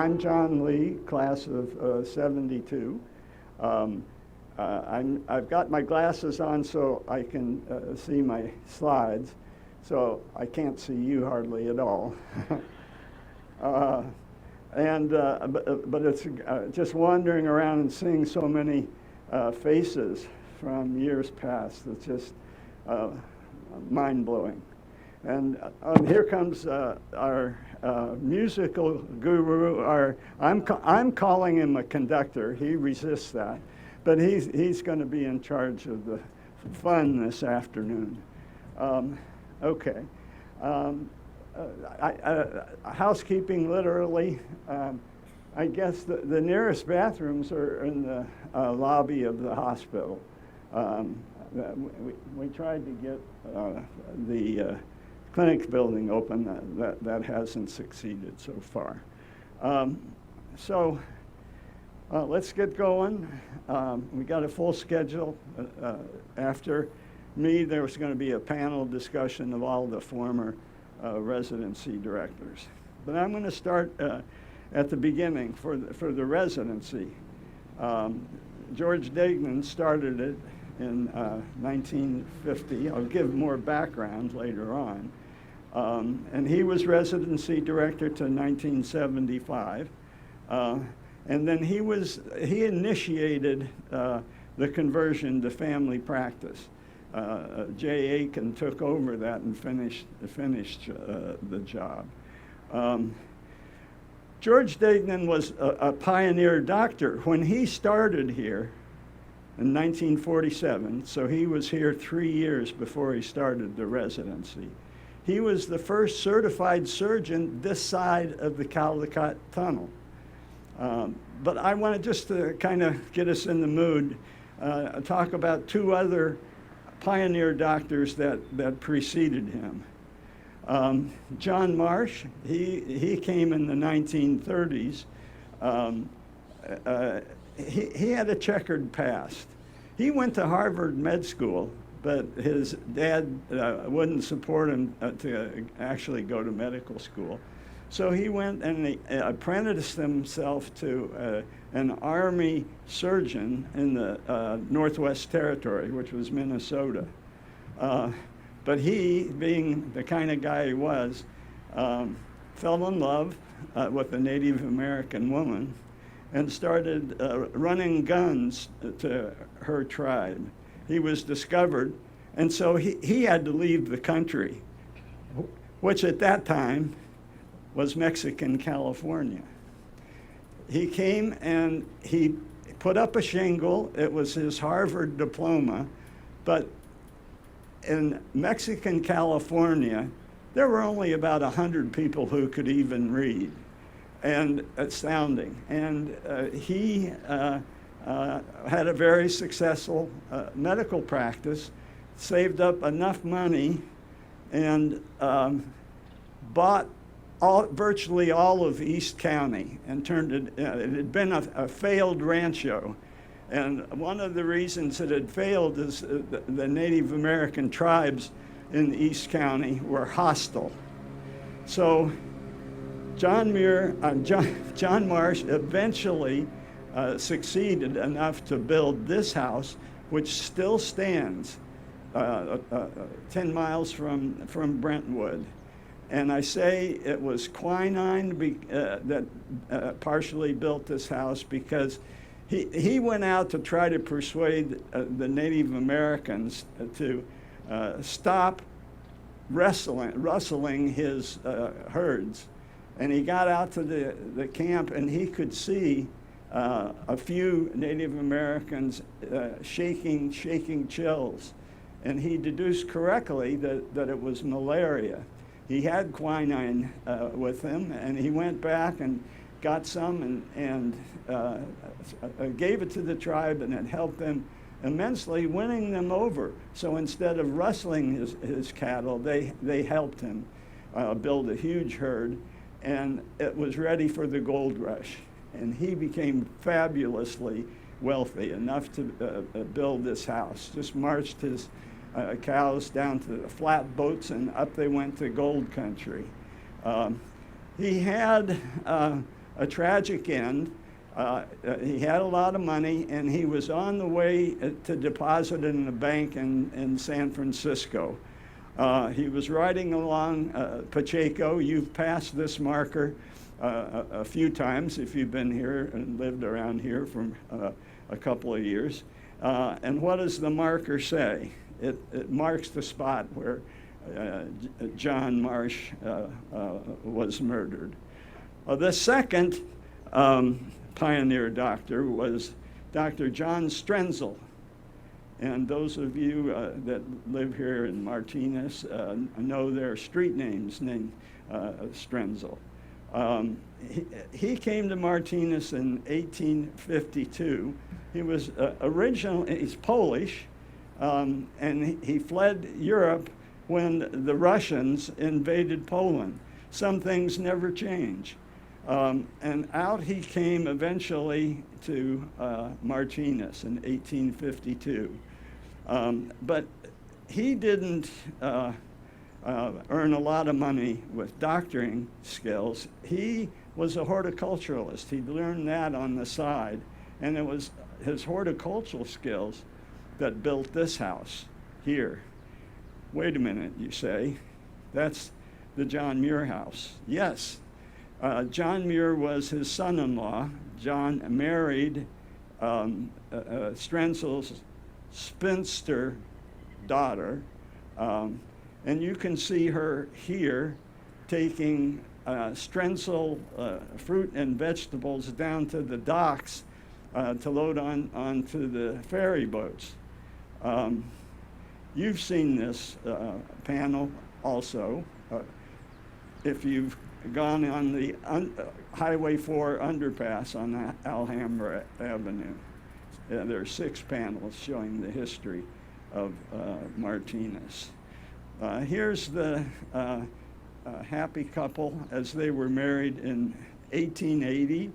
I'm John Lee, class of 72. I've got my glasses on so I can see my slides, so I can't see you hardly at all. But it's just wandering around and seeing so many faces from years past. It's just mind-blowing. And here comes our musical guru. I'm calling him a conductor. He resists that, but he's going to be in charge of the fun this afternoon. Okay. Housekeeping, literally. I guess the nearest bathrooms are in the lobby of the hospital. We tried to get the clinic building open. That hasn't succeeded so far. Let's get going. We got a full schedule. After me, there was going to be a panel discussion of all the former residency directors. But I'm going to start at the beginning for the residency. George Degnan started it in 1950. I'll give more background later on. And he was residency director to 1975. And then he initiated the conversion to family practice. Jay Aiken took over that and finished the job. George Degnan was a pioneer doctor. When he started here in 1947, so he was here 3 years before he started the residency. He was the first certified surgeon this side of the Caldecott Tunnel. But I want just to kind of get us in the mood, talk about two other pioneer doctors that preceded him. John Marsh, he came in the 1930s. He had a checkered past. He went to Harvard Med School, but his dad wouldn't support him to actually go to medical school. So he went and he apprenticed himself to an Army surgeon in the Northwest Territory, which was Minnesota. But he, being the kind of guy he was, fell in love with a Native American woman and started running guns to her tribe. He was discovered, and so he had to leave the country, which at that time was Mexican California. He came and he put up a shingle. It was his Harvard diploma, but in Mexican California, there were only about 100 people who could even read, and astounding. And he had a very successful medical practice, saved up enough money, and bought virtually all of East County and turned it. It had been a failed rancho. And one of the reasons it had failed is the Native American tribes in East County were hostile. So John Marsh eventually succeeded enough to build this house, which still stands 10 miles from Brentwood. And I say it was quinine that partially built this house, because he went out to try to persuade the Native Americans to stop rustling his herds. And he got out to the camp, and he could see a few Native Americans shaking chills. And he deduced correctly that it was malaria. He had quinine with him, and he went back and got some and gave it to the tribe, and it helped them immensely, winning them over. So instead of rustling his cattle, they helped him build a huge herd, and it was ready for the gold rush. And he became fabulously wealthy, enough to build this house. Just marched his cows down to the flat boats, and up they went to gold country. He had a tragic end. He had a lot of money, and he was on the way to deposit it in a bank in San Francisco. He was riding along Pacheco. You've passed this marker a few times if you've been here and lived around here for a couple of years. And what does the marker say? It marks the spot where John Marsh was murdered. The second pioneer doctor was Dr. John Strenzel. And those of you that live here in Martinez know their street names named Strenzel. He came to Martinez in 1852. He was he's Polish, and he fled Europe when the Russians invaded Poland. Some things never change. And out he came eventually to Martinez in 1852. But he didn't earn a lot of money with doctoring skills. He was a horticulturalist. He learned that on the side, and it was his horticultural skills that built this house here. Wait a minute, you say. That's the John Muir house. Yes, John Muir was his son-in-law. John married Strenzel's spinster daughter, and you can see her here taking Strenzel fruit and vegetables down to the docks to load onto the ferry boats. You've seen this panel also. If you've gone on the Highway 4 underpass on Alhambra Avenue, there are 6 panels showing the history of Martinez. Here's the happy couple as they were married in 1880.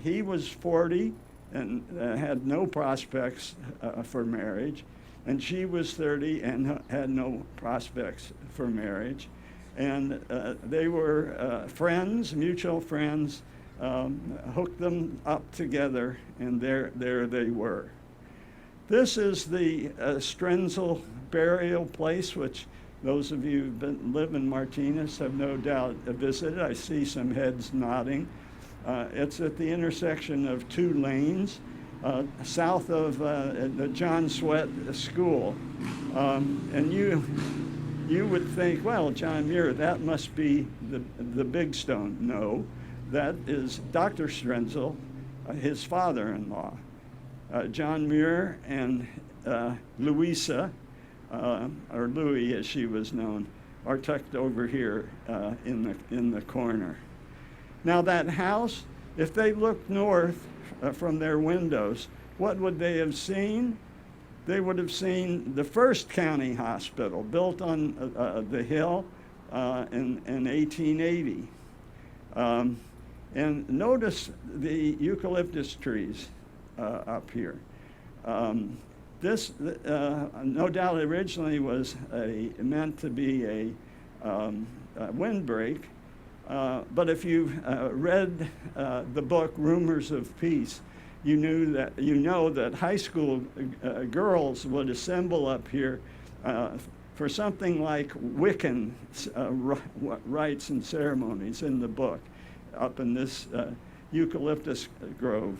He was 40 and had no prospects for marriage, and she was 30 and had no prospects for marriage. And they were friends, mutual friends, hooked them up together, and there they were. This is the Strenzel burial place, which those of you who live in Martinez have no doubt visited. I see some heads nodding. It's at the intersection of 2 lanes south of the John Swett School. And you would think, well, John Muir, that must be the big stone. No, that is Dr. Strenzel, his father-in-law. John Muir and Louisa, or Louie as she was known, are tucked over here in the corner. Now that house, if they looked north from their windows, what would they have seen? They would have seen the first county hospital built on the hill in 1880. And notice the eucalyptus trees up here. This, no doubt, originally was meant to be a windbreak, but if you've read the book Rumors of Peace, you know that high school girls would assemble up here for something like Wiccan rites and ceremonies in the book, up in this eucalyptus grove.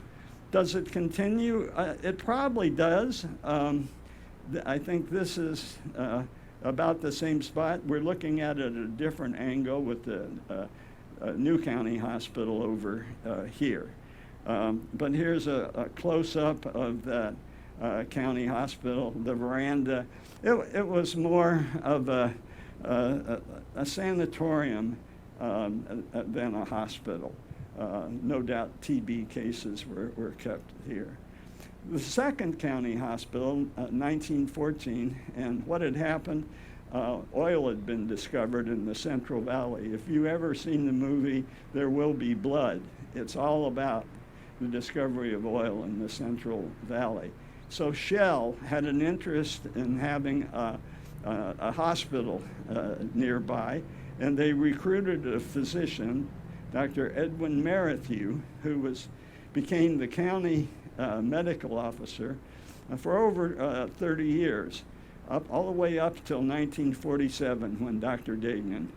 Does it continue? It probably does. I think this is about the same spot. We're looking at it at a different angle with the New County Hospital over here. But here's a close-up of that county hospital, the veranda. It was more of a sanatorium than a hospital. No doubt TB cases were kept here. The second county hospital, 1914, and what had happened, oil had been discovered in the Central Valley. If you've ever seen the movie There Will Be Blood, it's all about the discovery of oil in the Central Valley. So Shell had an interest in having a hospital nearby, and they recruited a physician Dr. Edwin Merrithew, who became the county medical officer for over 30 years, all the way up till 1947 when Dr. Degnan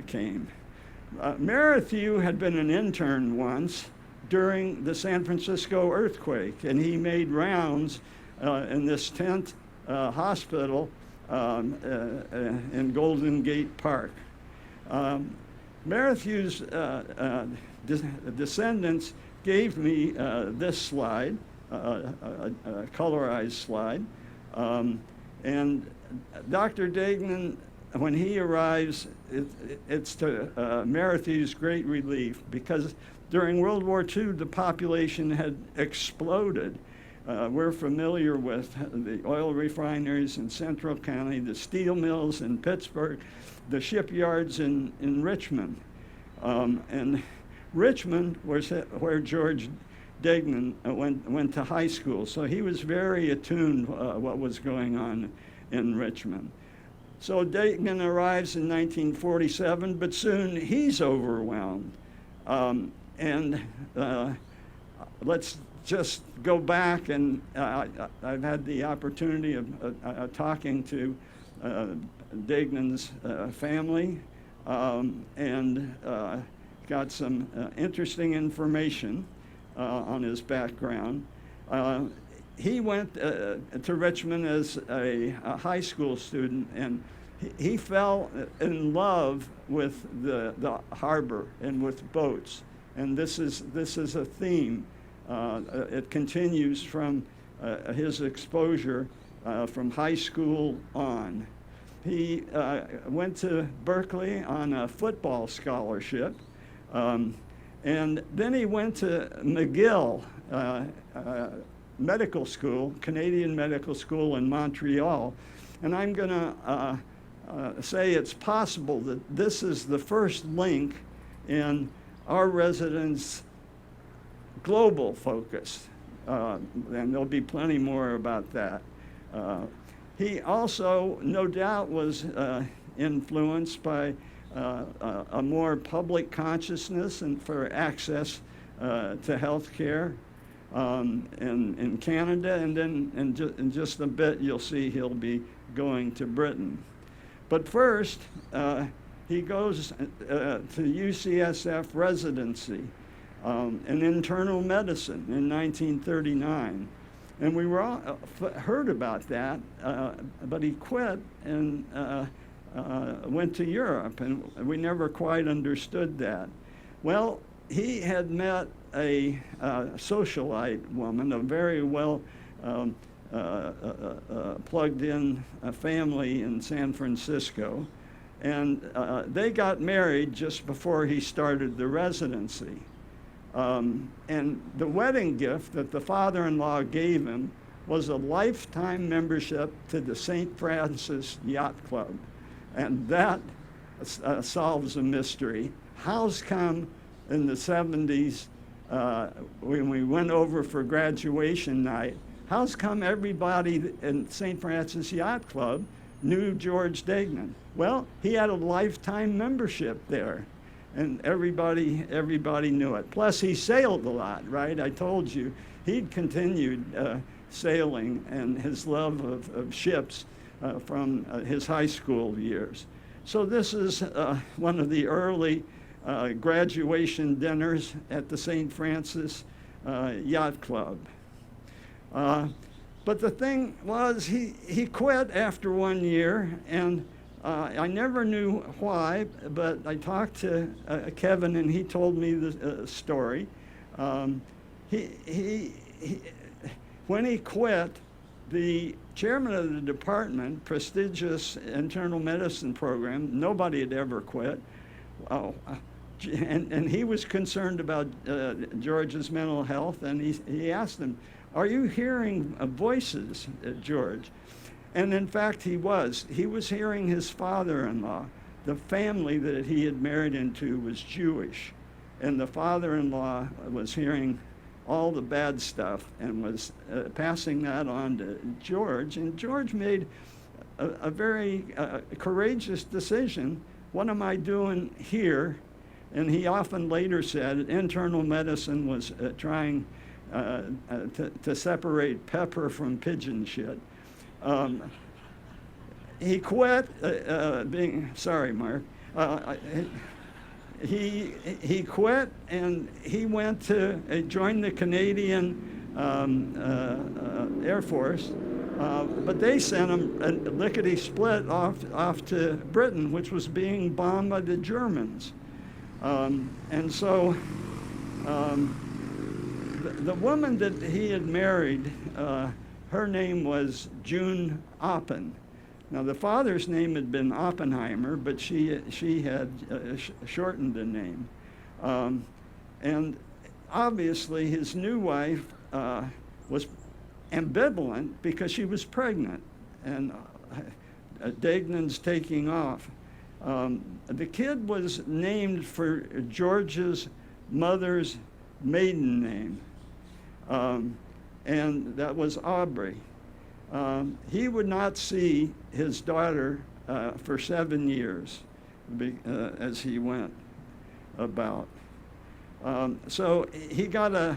came. Merrithew had been an intern once during the San Francisco earthquake, and he made rounds in this tent hospital in Golden Gate Park. Merrithew's descendants gave me this slide, a colorized slide, and Dr. Degnan, when he arrives, it's to Merrithew's great relief, because during World War II, the population had exploded. We're familiar with the oil refineries in Central County, the steel mills in Pittsburgh, the shipyards in Richmond. And Richmond was where George Degnan went to high school, so he was very attuned what was going on in Richmond. So Degnan arrives in 1947, but soon he's overwhelmed. Let's just go back, and I've had the opportunity of talking to Degnan's family and got some interesting information on his background. He went to Richmond as a high school student, and he fell in love with the harbor and with boats. And this is a theme. It continues from his exposure from high school on. He went to Berkeley on a football scholarship, and then he went to McGill Medical School, Canadian Medical School in Montreal. And I'm going to say it's possible that this is the first link in our residents' global focus, and there'll be plenty more about that. He also, no doubt, was influenced by a more public consciousness and for access to health care in Canada, and then in just a bit you'll see he'll be going to Britain. But first, he goes to UCSF residency in internal medicine in 1939. And we were all heard about that, but he quit and went to Europe, and we never quite understood that. Well, he had met a socialite woman, a very well plugged in family in San Francisco, and they got married just before he started the residency. And the wedding gift that the father-in-law gave him was a lifetime membership to the St. Francis Yacht Club. And that solves a mystery. How's come in the 70s, when we went over for graduation night, how's come everybody in St. Francis Yacht Club knew George Degnan? Well, he had a lifetime membership there, and everybody knew it. Plus, he sailed a lot, right? I told you he'd continued sailing and his love of ships from his high school years. So this is one of the early graduation dinners at the St. Francis Yacht Club. But the thing was, he quit after 1 year, and I never knew why, but I talked to Kevin, and he told me the story. When he quit, the chairman of the department, prestigious internal medicine program, nobody had ever quit, and he was concerned about George's mental health, and he asked him, "Are you hearing voices, George?" And in fact, he was. He was hearing his father-in-law. The family that he had married into was Jewish, and the father-in-law was hearing all the bad stuff and was passing that on to George. And George made a very courageous decision. What am I doing here And he often later said internal medicine was trying to separate pepper from pigeon shit. He quit sorry, Mark. He quit and he went to join the Canadian Air Force, but they sent him lickety-split off to Britain, which was being bombed by the Germans. And so the woman that he had married, her name was June Oppen. Now, the father's name had been Oppenheimer, but she had shortened the name. And obviously, his new wife was ambivalent because she was pregnant, and Deignan taking off. The kid was named for George's mother's maiden name, and that was Aubrey. He would not see his daughter for 7 years as he went about. So he got a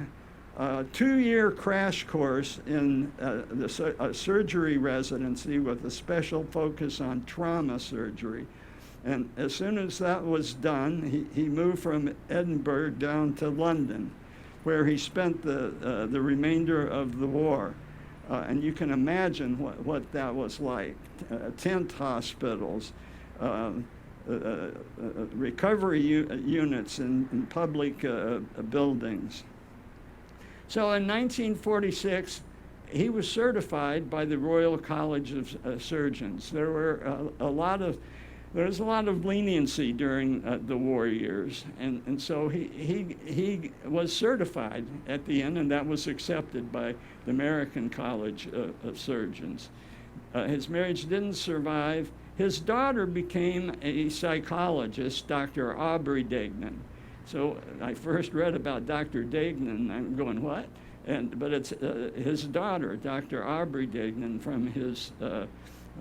2-year crash course in a surgery residency with a special focus on trauma surgery. And as soon as that was done, he moved from Edinburgh down to London, where he spent the remainder of the war. And you can imagine what that was like. Tent hospitals, recovery units in public buildings. So in 1946, he was certified by the Royal College of Surgeons. There was a lot of leniency during the war years, and so he was certified at the end, and that was accepted by the American College of Surgeons. His marriage didn't survive. His daughter became a psychologist, Dr. Aubrey Deignan. So I first read about Dr. Deignan, I'm going, what? But it's his daughter, Dr. Aubrey Deignan, from his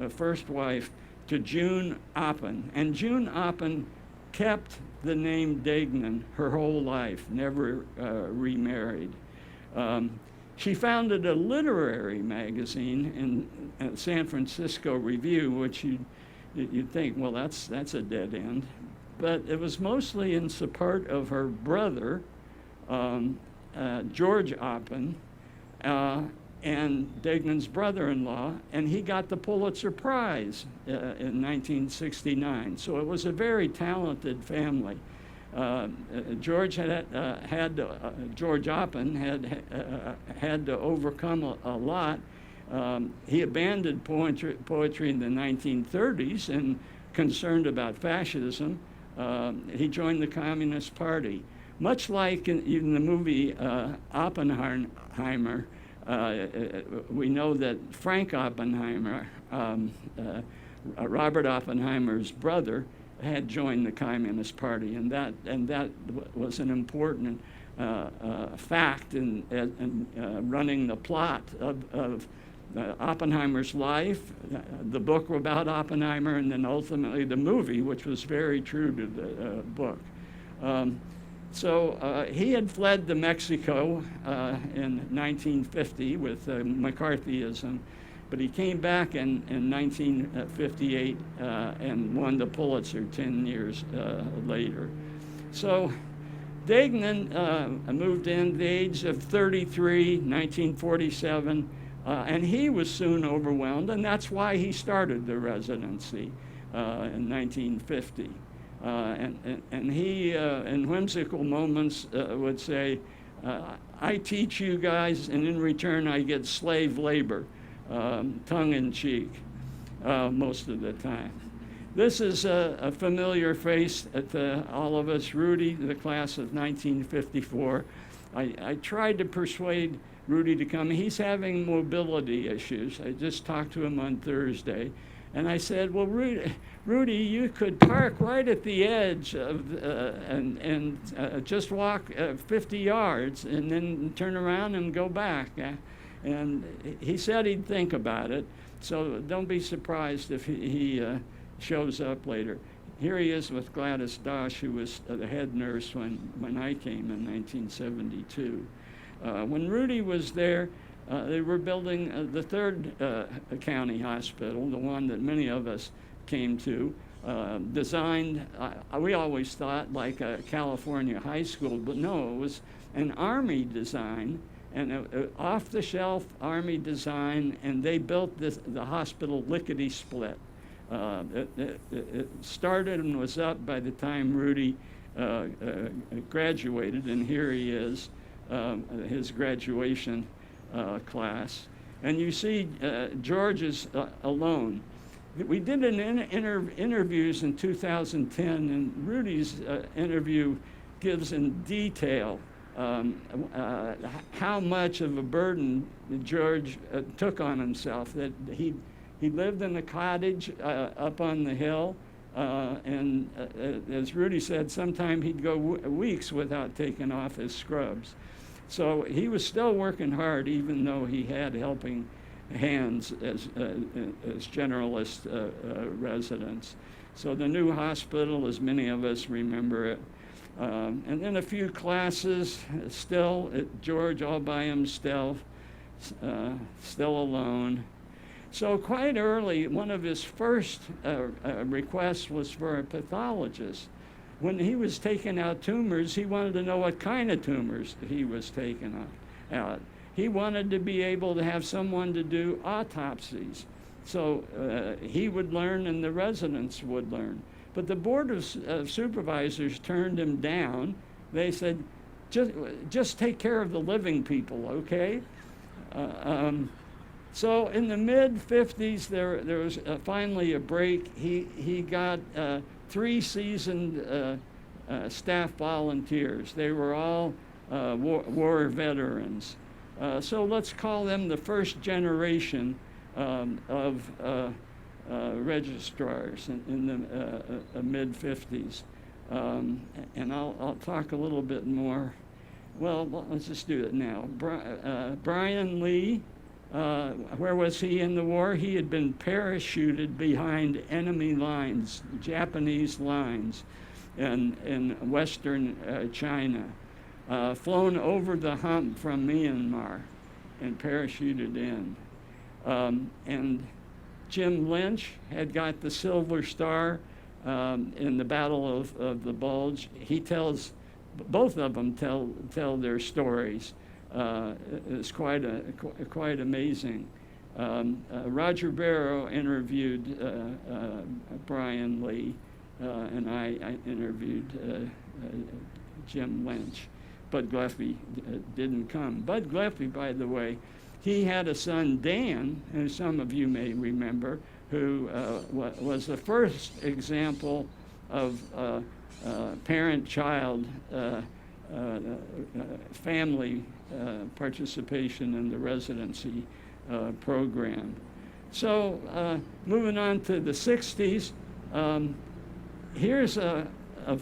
first wife, to June Oppen. And June Oppen kept the name Deignan her whole life, never remarried. She founded a literary magazine in San Francisco Review, which you'd think, well, that's a dead end. But it was mostly in support of her brother, George Oppen, and Deignan's brother-in-law, and he got the Pulitzer Prize in 1969. So it was a very talented family. George George Oppen had to overcome a lot. He abandoned poetry in the 1930s and concerned about fascism. He joined the Communist Party. Much like in the movie Oppenheimer, we know that Frank Oppenheimer, Robert Oppenheimer's brother, had joined the Communist Party, and that was an important fact in running the plot of Oppenheimer's life, the book about Oppenheimer, and then ultimately the movie, which was very true to the book. So he had fled to Mexico in 1950 with McCarthyism, but he came back in 1958 and won the Pulitzer 10 years later. So Deignan moved in at the age of 33, 1947, and he was soon overwhelmed, and that's why he started the residency in 1950. And he, in whimsical moments, would say, I teach you guys, and in return I get slave labor, tongue-in-cheek, most of the time. This is a familiar face to all of us. Rudy, the class of 1954. I tried to persuade Rudy to come. He's having mobility issues. I just talked to him on Thursday. And I said, well, Rudy, you could park right at the edge of, and just walk 50 yards and then turn around and go back. And he said he'd think about it. So don't be surprised if he shows up later. here he is with Gladys Dosh, who was the head nurse when I came in 1972. When Rudy was there, they were building the third county hospital, the one that many of us came to, designed, we always thought, like a California high school, but no, it was an Army design, and off-the-shelf Army design, and they built the hospital lickety-split. It started and was up by the time Rudy graduated, and here he is, his graduation class. And you see George is alone. We did interviews in 2010, and Rudy's interview gives in detail how much of a burden George took on himself, that he lived in a cottage up on the hill, and as Rudy said, sometimes he'd go weeks without taking off his scrubs. So he was still working hard, even though he had helping hands as generalist residents. So the new hospital, as many of us remember it, and then a few classes still, George all by himself, still alone. So quite early, one of his first requests was for a pathologist. When he was taking out tumors, he wanted to know what kind of tumors he was taking out. He wanted to be able to have someone to do autopsies. So he would learn and the residents would learn. But the Board of Supervisors turned him down. They said, just take care of the living people, okay? So in the mid-50s, there was finally a break. He got 3 seasoned staff volunteers. They were all war veterans. So let's call them the first generation of registrars in the mid-50s. And I'll talk a little bit more. Well, let's just do it now. Brian Lee, where was he in the war? He had been parachuted behind enemy lines, Japanese lines, in western China, flown over the hump from Myanmar and parachuted in. And Jim Lynch had got the Silver Star in the Battle of the Bulge. He tells, both of them tell their stories. It's quite amazing. Roger Barrow interviewed Brian Lee, and I interviewed Jim Lynch. Bud Gleffy didn't come. Bud Gleffy, by the way, he had a son, Dan, who some of you may remember, who was the first example of parent-child family participation in the residency program. So moving on to the 60s, here's a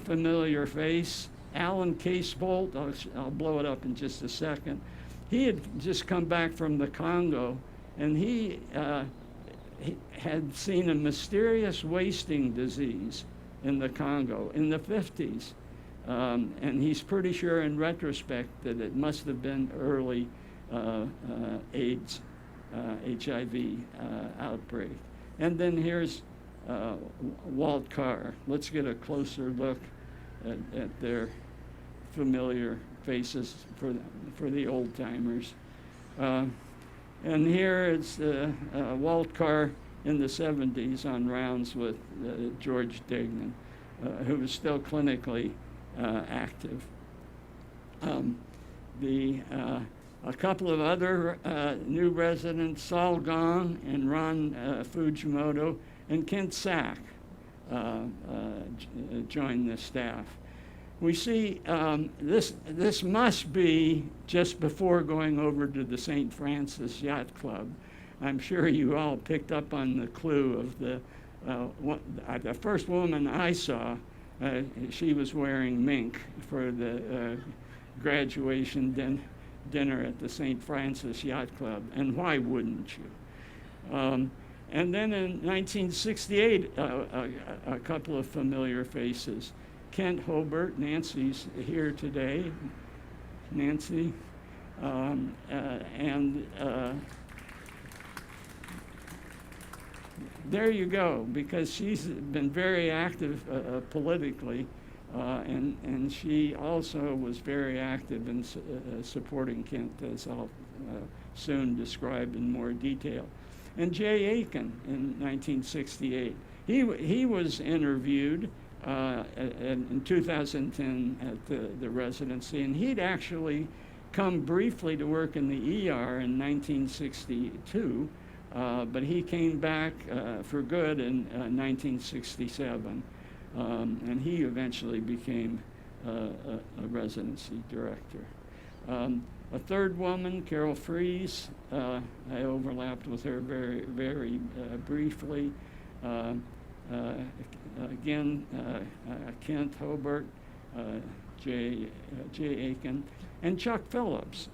familiar face, Alan Casebolt. I'll blow it up in just a second. He had just come back from the Congo, and he had seen a mysterious wasting disease in the Congo in the 50s. And he's pretty sure in retrospect that it must have been early AIDS, HIV outbreak. And then here's Walt Carr. Let's get a closer look at their familiar faces for the old timers. And here is Walt Carr in the 70s on rounds with George Degnan, who was still clinically active. A couple of other new residents, Saul Gong and Ron Fujimoto and Kent Sack, joined the staff. We see this must be just before going over to the St. Francis Yacht Club. I'm sure you all picked up on the clue of the first woman I saw. She was wearing mink for the graduation dinner at the St. Francis Yacht Club, and why wouldn't you? And then in 1968, a couple of familiar faces. Kent Hobart, Nancy's here today. Nancy. There you go, because she's been very active politically, and she also was very active in supporting Kent, as I'll soon describe in more detail. And Jay Aiken in 1968. He was interviewed in 2010 at the residency, and he'd actually come briefly to work in the ER in 1962, but he came back for good in 1967, and he eventually became a residency director. A third woman, Carol Fries, I overlapped with her very, very briefly. Again, Kent Hobart, Jay Aiken, and Chuck Phillips,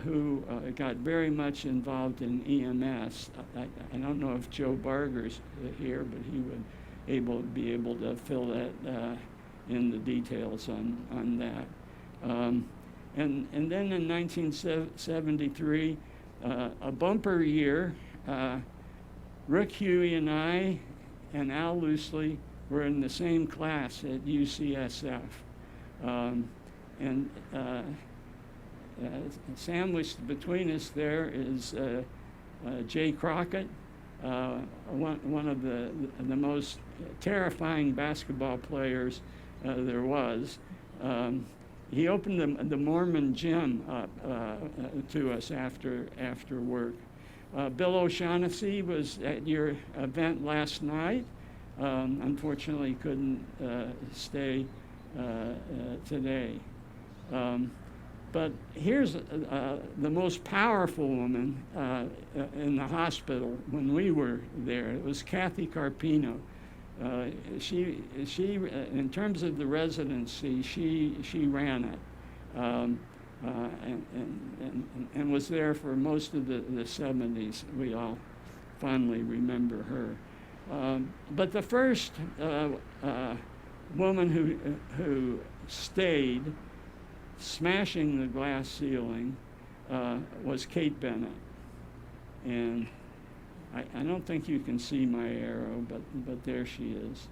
who got very much involved in EMS. I don't know if Joe Barger's here, but he would be able to fill that in the details on that. And then in 1973, a bumper year, Rick Huey and I and Al Loosely were in the same class at UCSF. Sandwiched between us there is Jay Crockett, one of the most terrifying basketball players there was. He opened the Mormon gym up to us after work. Bill O'Shaughnessy was at your event last night. Unfortunately, couldn't stay today. But here's the most powerful woman in the hospital when we were there. It was Kathy Carpino. She in terms of the residency, she ran it, and was there for most of the 70s. We all fondly remember her. But the first woman who stayed, smashing the glass ceiling, was Kate Bennett. And I don't think you can see my arrow, but there she is.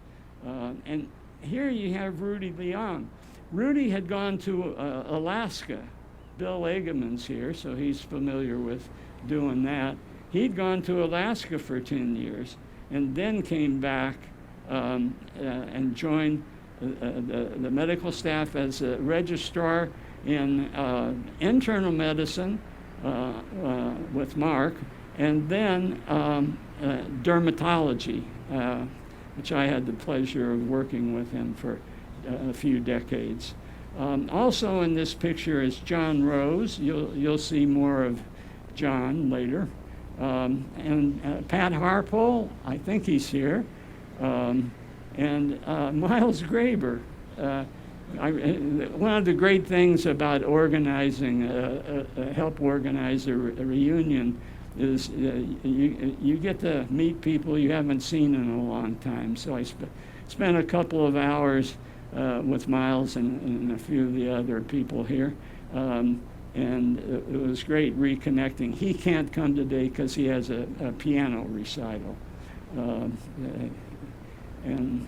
And here you have Rudy Leong. Rudy had gone to Alaska. Bill Egeman's here, so he's familiar with doing that. He'd gone to Alaska for 10 years and then came back and joined the medical staff as a registrar in internal medicine with Mark, and then dermatology, which I had the pleasure of working with him for a few decades. Also in this picture is John Rose. You'll see more of John later. And Pat Harpole, I think he's here. And Miles Graber. One of the great things about organizing, help organize a reunion is you get to meet people you haven't seen in a long time. So I spent a couple of hours with Miles and a few of the other people here. And it was great reconnecting. He can't come today because he has a piano recital. And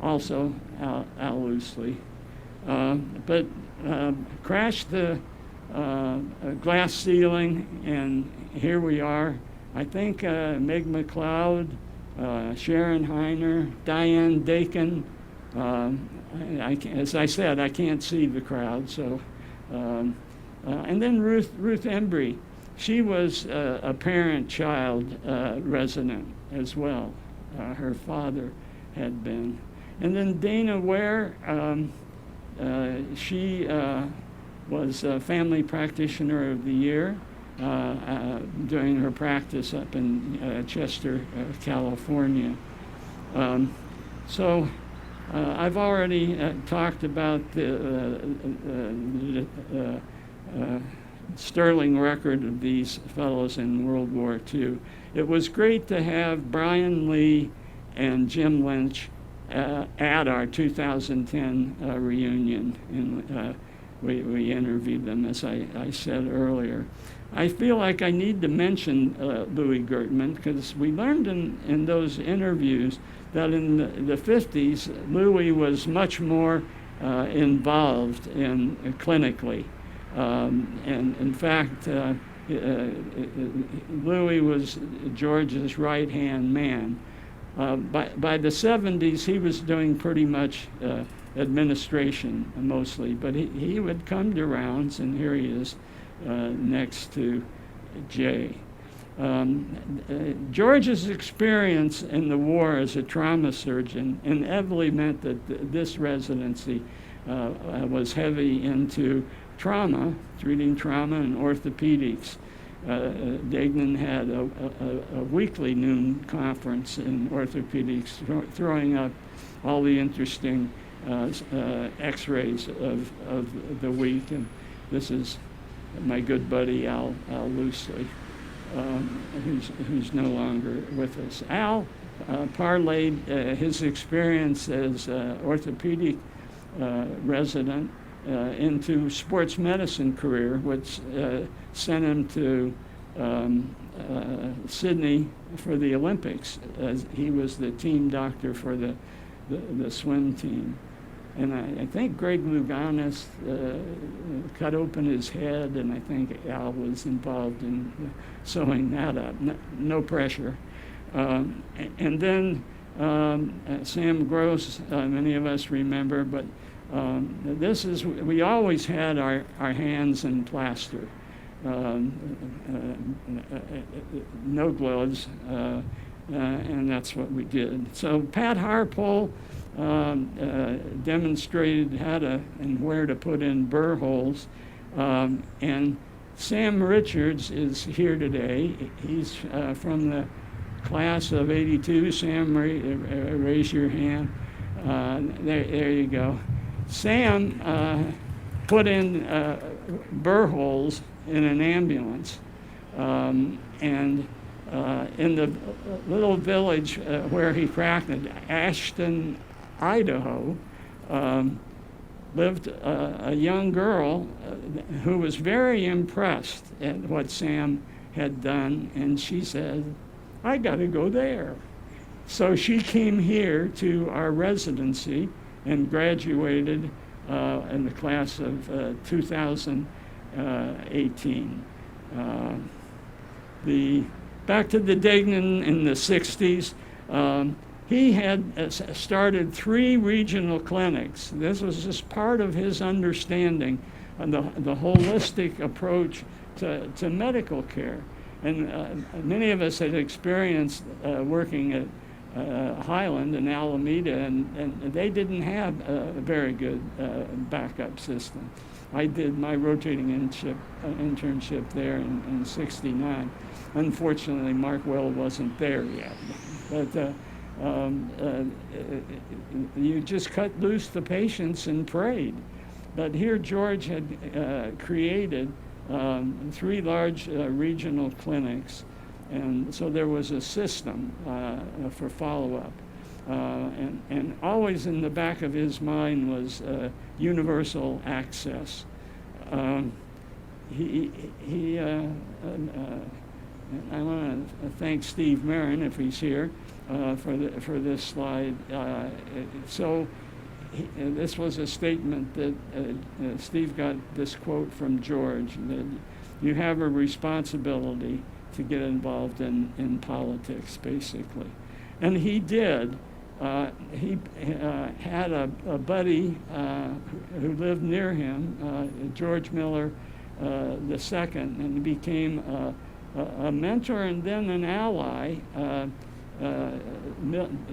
also Al Loosely. But crashed the glass ceiling, and here we are. I think Meg McLeod, Sharon Heiner, Diane Dakin. As I said, I can't see the crowd, so. And then Ruth Embry. She was a parent-child resident as well. Her father had been. And then Dana Ware, she was a Family Practitioner of the Year during her practice up in Chester, California. So I've already talked about the sterling record of these fellows in World War II. It was great to have Brian Lee and Jim Lynch at our 2010 reunion, and we interviewed them, as I said earlier. I feel like I need to mention Louis Gertman, because we learned in those interviews that in the 50s, Louis was much more involved in clinically. And in fact, Louis was George's right-hand man. By the 70s, he was doing pretty much administration mostly, but he would come to rounds, and here he is next to Jay. George's experience in the war as a trauma surgeon inevitably meant that this residency was heavy into trauma, treating trauma and orthopedics. Degnan had a weekly noon conference in orthopedics, throwing up all the interesting x-rays of the week. And this is my good buddy Al Loosely, who's no longer with us. Al parlayed his experience as orthopedic resident into sports medicine career, which sent him to Sydney for the Olympics, as he was the team doctor for the swim team. And I think Greg Louganis cut open his head, and I think Al was involved in sewing that up. No pressure. And then Sam Gross, many of us remember, but we always had our hands in plaster. No gloves, and that's what we did. So Pat Harpole demonstrated how to and where to put in burr holes, and Sam Richards is here today. He's from the class of '82. Sam, raise your hand. There you go. Sam put in burr holes in an ambulance, and in the little village where he practiced, Ashton, Idaho, lived a young girl who was very impressed at what Sam had done, and she said, "I got to go there." So she came here to our residency and graduated in the class of 2018. Back to the Degnan in the 60s, he had started 3 regional clinics. This was just part of his understanding of the holistic approach to medical care. And many of us had experienced working at Highland and Alameda, and they didn't have a very good backup system. I did my rotating internship there in '69. Unfortunately, Mark Well wasn't there yet. But you just cut loose the patients and prayed. But here George had created 3 large regional clinics. And so there was a system for follow-up. And always in the back of his mind was universal access. I want to thank Steve Marin, if he's here, for this slide. This was a statement that Steve got this quote from George, that you have a responsibility to get involved in politics, basically. And he did. He had a buddy who lived near him, George Miller II, and he became a mentor and then an ally.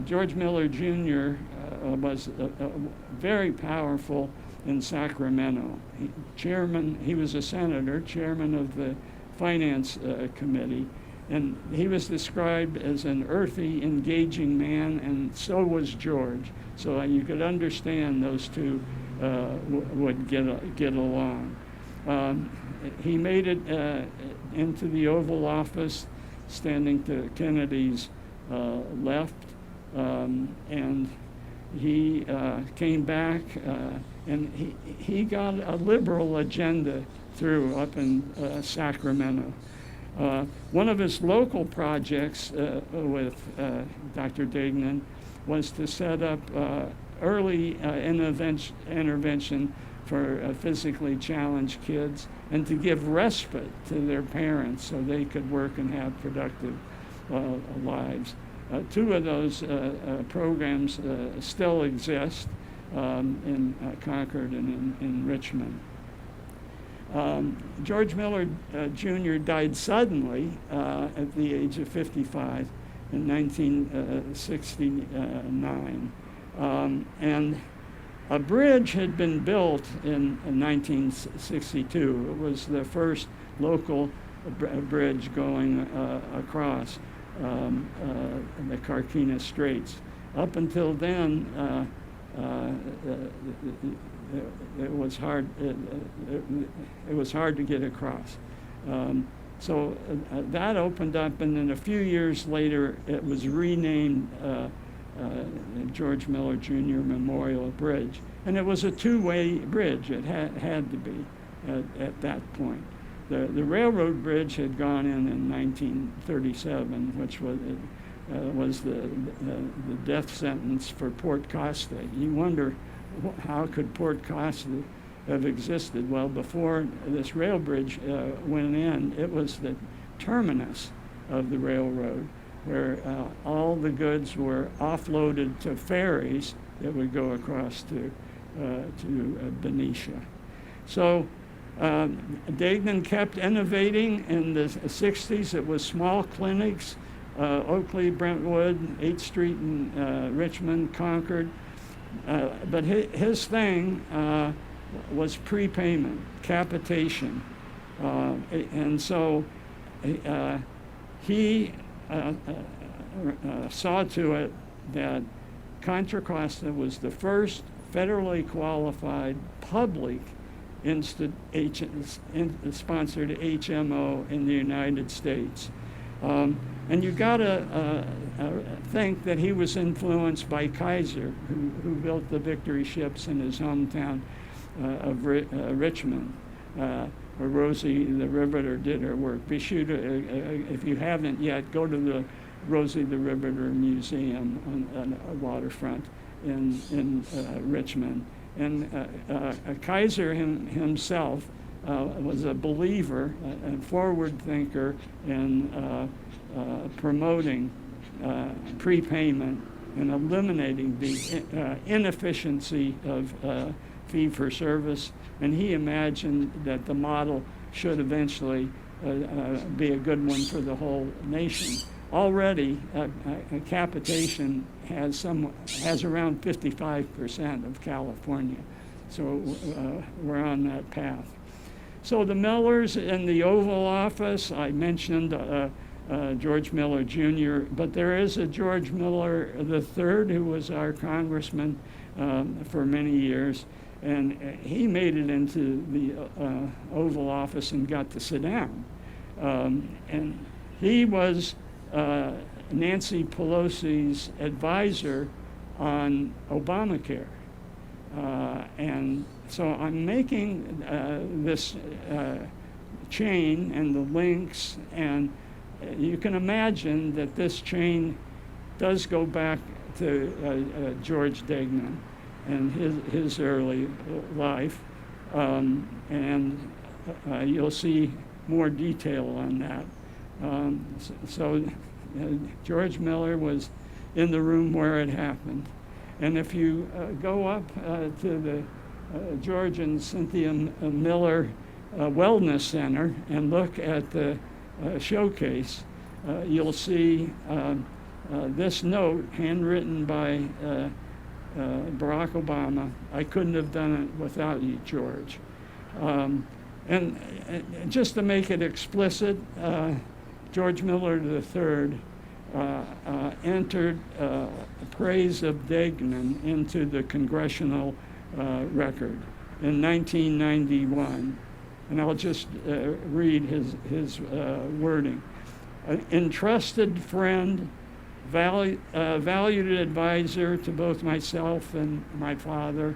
George Miller Jr. Was very powerful in Sacramento. He was a senator, chairman of the Finance Committee, and he was described as an earthy, engaging man, and so was George. So you could understand those two would get along. he made it into the Oval Office, standing to Kennedy's left, and he came back, and he got a liberal agenda through up in Sacramento. One of his local projects with Dr. Degnan was to set up early intervention for physically challenged kids and to give respite to their parents so they could work and have productive lives. Two of those programs still exist in Concord and in Richmond. George Miller Jr. died suddenly at the age of 55 in 1969. And a bridge had been built in 1962. It was the first local bridge going across the Carquinez Straits. Up until then, it was hard to get across. So that opened up, and then a few years later, it was renamed George Miller Jr. Memorial Bridge, and it was a two-way bridge. It had to be at that point. The railroad bridge had gone in 1937, which was the death sentence for Port Costa. You wonder, how could Port Costa have existed? Well, before this rail bridge went in, it was the terminus of the railroad, where all the goods were offloaded to ferries that would go across to Benicia. So Degnan kept innovating in the 60s. It was small clinics, Oakley, Brentwood, 8th Street in Richmond, Concord. But his thing was prepayment, capitation. And so he saw to it that Contra Costa was the first federally qualified public sponsored HMO in the United States. And you got to think that he was influenced by Kaiser, who built the Victory ships in his hometown of Richmond, where Rosie the Riveter did her work. Be sure to, if you haven't yet, go to the Rosie the Riveter Museum on a waterfront in Richmond. And Kaiser himself was a believer and forward thinker in promoting prepayment and eliminating the inefficiency of fee-for-service. And he imagined that the model should eventually be a good one for the whole nation. Already, capitation has around 55% of California, so we're on that path. So the Millers in the Oval Office, I mentioned George Miller Jr., but there is a George Miller III who was our congressman for many years, and he made it into the Oval Office and got to sit down. And he was Nancy Pelosi's advisor on Obamacare. And so I'm making this chain and the links, and you can imagine that this chain does go back to George Degnan and his early life, and you'll see more detail on that. So George Miller was in the room where it happened. And if you go up to the George and Cynthia Miller Wellness Center and look at the showcase, you'll see this note handwritten by Barack Obama. I couldn't have done it without you, George. And just to make it explicit, George Miller III entered praise of Degnan into the congressional record in 1991. And I'll just read his wording. An entrusted friend, valued advisor to both myself and my father,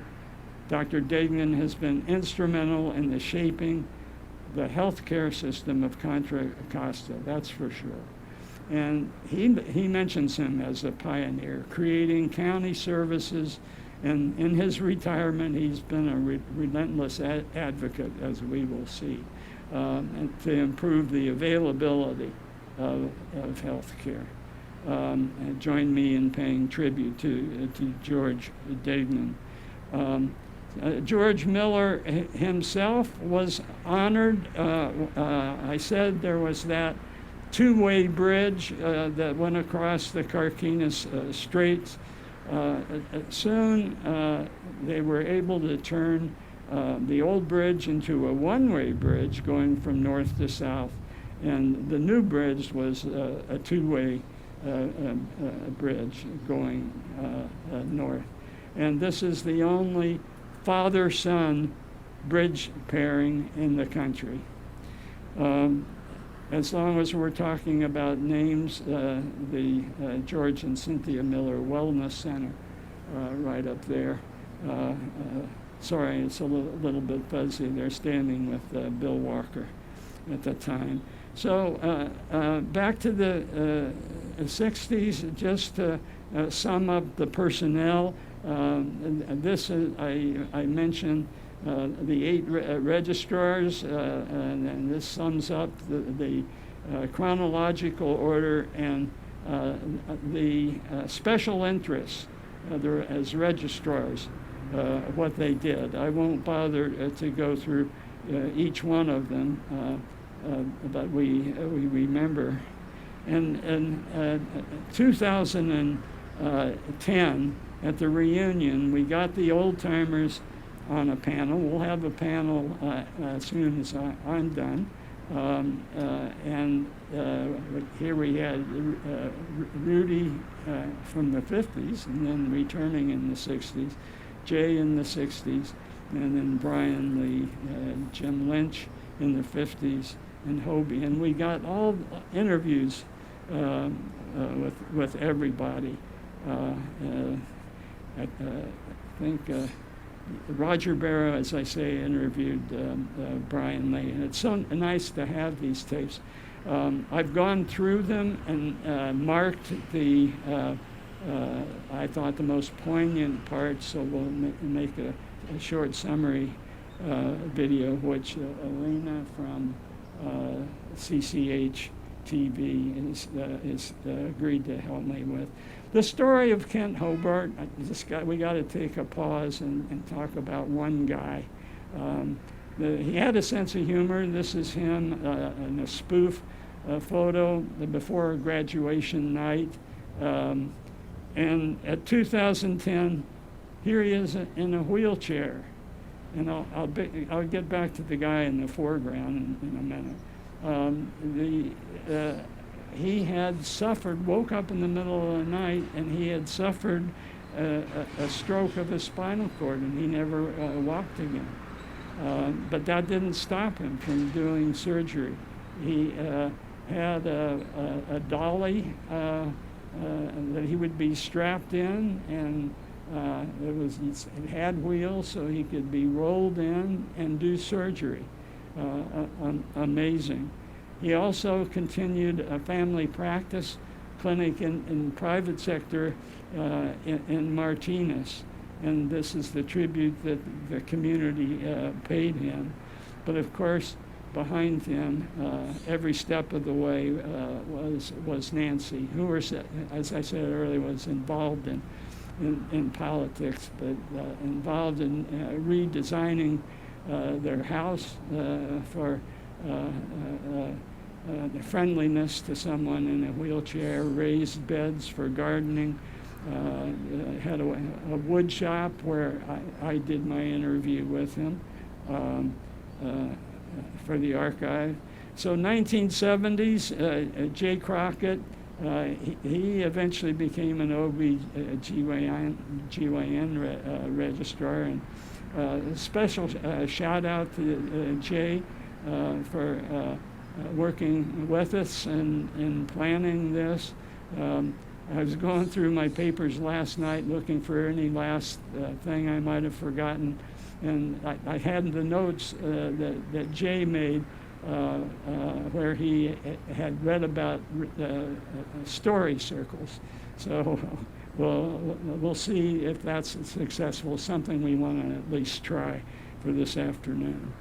Dr. Degnan has been instrumental in the shaping the healthcare system of Contra Costa, that's for sure. And he mentions him as a pioneer, creating county services, and in his retirement, he's been a relentless advocate, as we will see, and to improve the availability of health care. And join me in paying tribute to George Degnan. George Miller himself was honored. I said there was that two-way bridge that went across the Carquinez Straits. Soon they were able to turn the old bridge into a one-way bridge going from north to south, and the new bridge was a two-way bridge going north. And this is the only father-son bridge pairing in the country. As long as we're talking about names, the George and Cynthia Miller Wellness Center, right up there. Sorry, it's a little bit fuzzy. They're standing with Bill Walker at the time. So back to the 60s, just to sum up the personnel. This is, I mentioned the 8 registrars, and this sums up the chronological order and the special interests as registrars, what they did. I won't bother to go through each one of them, but we remember. In 2010, at the reunion, we got the old timers on a panel. We'll have a panel as soon as I'm done. Here we had Rudy from the 50s, and then returning in the 60s, Jay in the 60s, and then Brian Lee, Jim Lynch in the 50s, and Hobie. And we got all interviews with everybody. I think Roger Barrow, as I say, interviewed Brian Lee, and it's so nice to have these tapes. I've gone through them and marked the, I thought, the most poignant parts, so we'll make a short summary video, which Elena from CCH TV is agreed to help me with. The story of Kent Hobart, we got to take a pause and talk about one guy. He had a sense of humor. This is him in a spoof photo before graduation night. And at 2010, here he is in a wheelchair. And I'll get back to the guy in the foreground in a minute. He had suffered, woke up in the middle of the night, and he had suffered a stroke of his spinal cord, and he never walked again. But that didn't stop him from doing surgery. He had a dolly that he would be strapped in, and it had wheels, so he could be rolled in and do surgery. Amazing. He also continued a family practice clinic in private sector in Martinez, and this is the tribute that the community paid him. But of course, behind him, every step of the way, was Nancy, who, as I said earlier, was involved in politics, but involved in redesigning their house for the friendliness to someone in a wheelchair, raised beds for gardening, had a wood shop where I did my interview with him for the archive. So 1970s, Jay Crockett, he eventually became an OB-GYN registrar, and special shout out to Jay. for working with us in planning this. I was going through my papers last night looking for any last thing I might have forgotten, and I had the notes that Jay made where he had read about story circles. So we'll see if that's successful, something we want to at least try for this afternoon.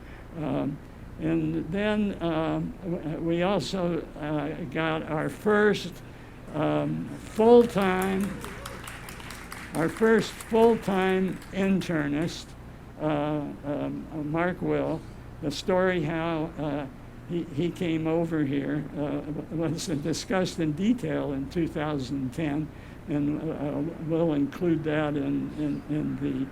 And then we also got our first full-time internist, Mark Will. The story how he came over here was discussed in detail in 2010, and we'll include that in the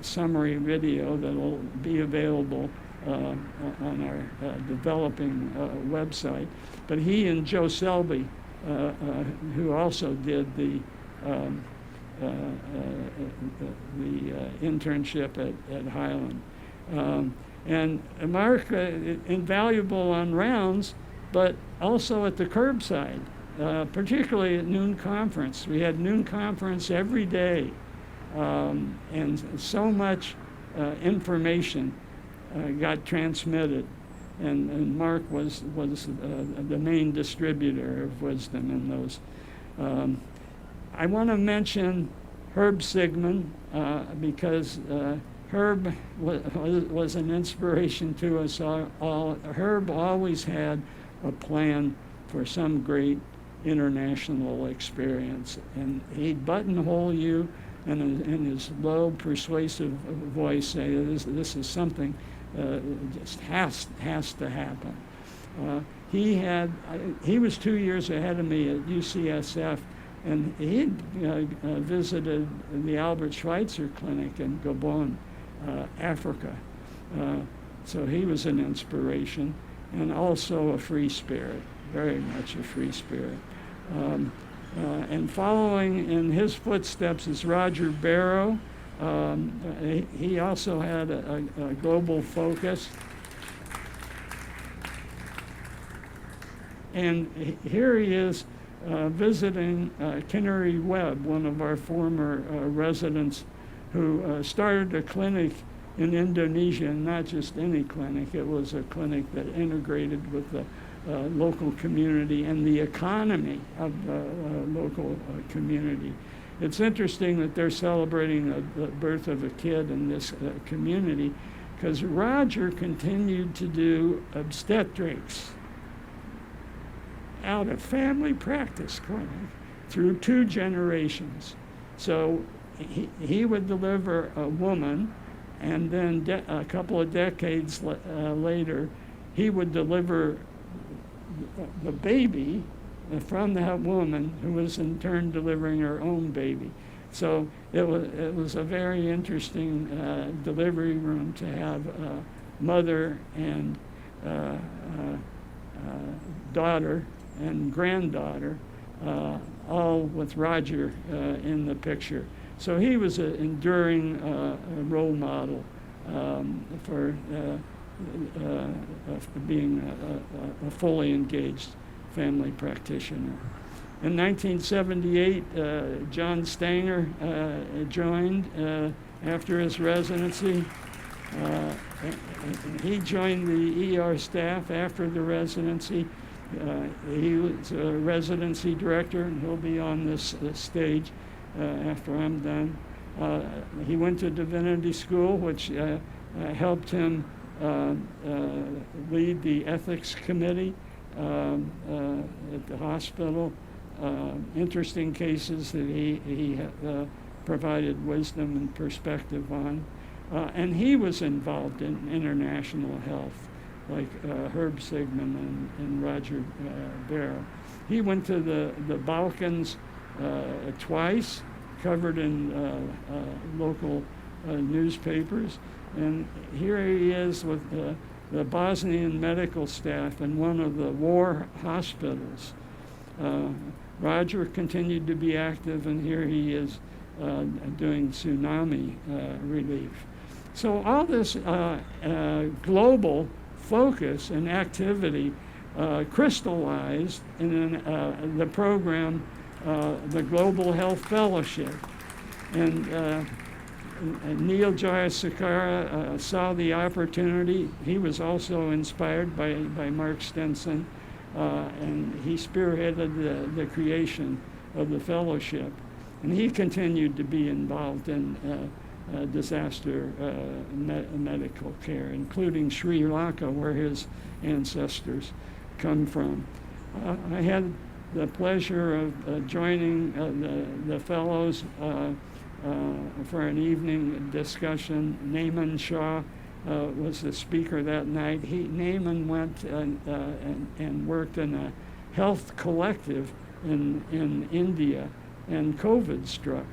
summary video that will be available on our developing website. But he and Joe Selby, who also did the internship at Highland. And Mark, invaluable on rounds, but also at the curbside, particularly at noon conference. We had noon conference every day, and so much information got transmitted. And Mark was the main distributor of wisdom in those. I want to mention Herb Sigmund because Herb was an inspiration to us all. Herb always had a plan for some great international experience, and he'd buttonhole you and in his low, persuasive voice say, this is something just has to happen. He was 2 years ahead of me at UCSF, and he visited the Albert Schweitzer Clinic in Gabon, Africa. So he was an inspiration, and also a free spirit, very much a free spirit. And following in his footsteps is Roger Barrow. He also had a global focus. And here he is visiting Kinnery Webb, one of our former residents, who started a clinic in Indonesia, and not just any clinic. It was a clinic that integrated with the local community and the economy of the local community. It's interesting that they're celebrating the birth of a kid in this community, because Roger continued to do obstetrics out of family practice clinic through 2 generations. So he would deliver a woman, and then a couple of decades later, he would deliver the baby from that woman, who was in turn delivering her own baby. So it was a very interesting delivery room to have mother and daughter and granddaughter, all with Roger in the picture. So he was an enduring role model for being a fully engaged family practitioner. In 1978, John Stanger joined after his residency. He joined the ER staff after the residency. He was a residency director, and he'll be on this stage after I'm done. He went to Divinity School, which helped him lead the ethics committee at the hospital. Interesting cases that he provided wisdom and perspective on. And he was involved in international health, like Herb Sigmund and Roger Barrow. He went to the Balkans twice, covered in local newspapers. And here he is with the Bosnian medical staff in one of the war hospitals. Roger continued to be active, and here he is doing tsunami relief. So all this global focus and activity crystallized in the program, the Global Health Fellowship. And Neil Jayasekaran saw the opportunity. He was also inspired by Mark Stinson, and he spearheaded the creation of the fellowship. And he continued to be involved in disaster medical care, including Sri Lanka, where his ancestors come from. I had the pleasure of joining the fellows for an evening discussion. Naaman Shah was the speaker that night. Naaman went and worked in a health collective in India, and COVID struck.